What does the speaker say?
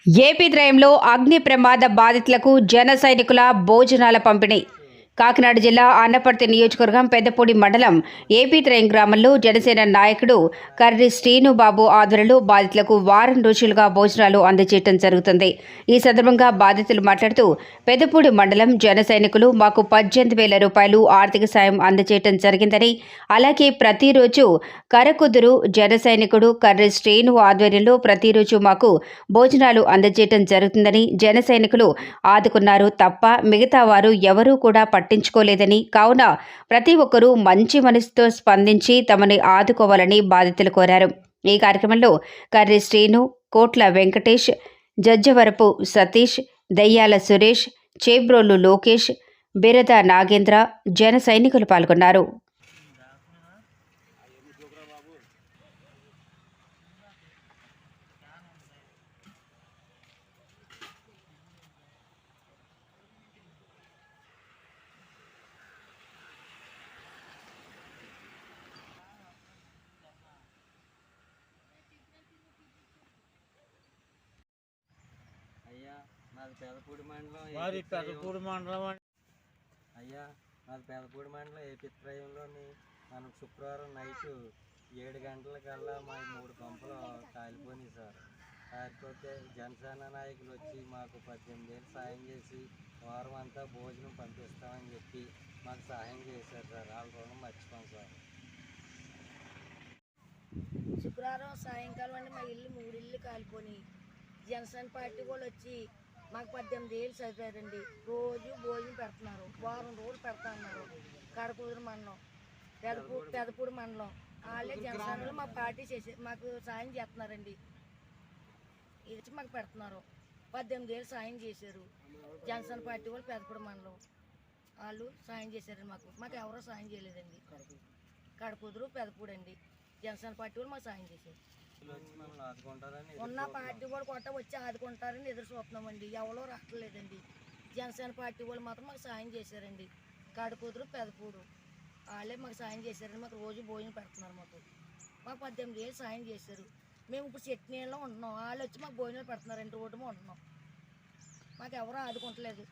AP త్రయంలో అగ్ని ప్రమాద బాధితులకు జన సైనికుల భోజనాల పంపిణీ. కాకినాడ జిల్లా అన్నపర్తి నియోజకవర్గం పెద్దపూడి మండలం ఏపీ త్రయం గ్రామంలో జనసేన నాయకుడు కర్రి శ్రీనుబాబు ఆధ్వర్యంలో బాధితులకు వారం రోజులుగా భోజనాలు అందజేయడం జరుగుతుంది. ఈ సందర్భంగా బాధితులు మాట్లాడుతూ పెద్దపూడి మండలం జన సైనికులు మాకు 18,000 రూపాయలు ఆర్థిక సాయం అందజేయడం జరిగిందని, అలాగే ప్రతిరోజు కరకుదురు జన సైనికుడు కర్రి శ్రీను ఆధ్వర్యంలో ప్రతిరోజు మాకు భోజనాలు అందజేయడం జరుగుతుందని, జన సైనికులు ఆదుకున్నారు తప్ప మిగతా వారు ఎవరూ కూడా పట్టించుకోలేదని, కావున ప్రతి ఒక్కరూ మంచి మనసుతో స్పందించి తమని ఆదుకోవాలని బాధితులు కోరారు. ఈ కార్యక్రమంలో కర్రి శ్రీను, కోట్ల వెంకటేష్, జజ్జవరపు సతీష్, దయ్యాల సురేష్, చేబ్రోలు లోకేష్, బిరద నాగేంద్ర, జన సైనికులు పాల్గొన్నారు. అయ్యా మాది పెదపూడి మండలం అయ్యా మాది పెదపూడి మండలం ఏపీ త్రయంలోని మనం శుక్రవారం నైట్ 7 గంటలకల్లా మా 3 పంపులు కాలిపోయినాయి సార్. కాకపోతే జనసేన నాయకులు వచ్చి మాకు 18,000 సాయం చేసి వారం అంతా భోజనం పంపిస్తామని చెప్పి మాకు సహాయం చేశారు సార్. వాళ్ళ రుణం మర్చిపోం సార్. శుక్రవారం సాయంకాలం అంటే మా ఇల్లు 3 ఇళ్ళు కాలిపోయి జనసేన పార్టీ వాళ్ళు వచ్చి మాకు 18,000 చదివారండి. రోజు భోజనం పెడుతున్నారు, వారం రోజులు పెడతా ఉన్నారు. కడకూరు మండలం, పెదపూడి మండలం వాళ్ళే జనసేనలు మా పార్టీ చేసి మాకు సాయం చేస్తున్నారండి. ఇది వచ్చి మాకు పెడుతున్నారు. 18,000 సాయం చేశారు జనసేన పార్టీ వాళ్ళు. పెదపూడి మండలం వాళ్ళు సాయం చేశారండి. మాకు ఎవరో సాయం చేయలేదండి. కడకూదురు పెదపూడి అండి జనసేన పార్టీ వాళ్ళు మాకు సాయం చేశారు. ఉన్న పార్టీ వాళ్ళు కొట్ట వచ్చి ఆదుకుంటారని ఎదురు చూస్తున్నామండి. ఎవరో రావట్లేదండి. జనసేన పార్టీ వాళ్ళు మాత్రం మాకు సాయం చేశారండి. కడకూతురు పెదపూడు వాళ్ళే మాకు సాయం చేశారండి. మాకు రోజు భోజనం పెడుతున్నారు. మాకు 18,000 సాయం చేశారు. మేము ఇప్పుడు చట్నీలో ఉంటున్నాం, వాళ్ళు వచ్చి మాకు భోజనాలు పెడుతున్నారండి. రోడ్డు ఉంటున్నాం. మాకు ఎవరో ఆదుకుంటలేదు.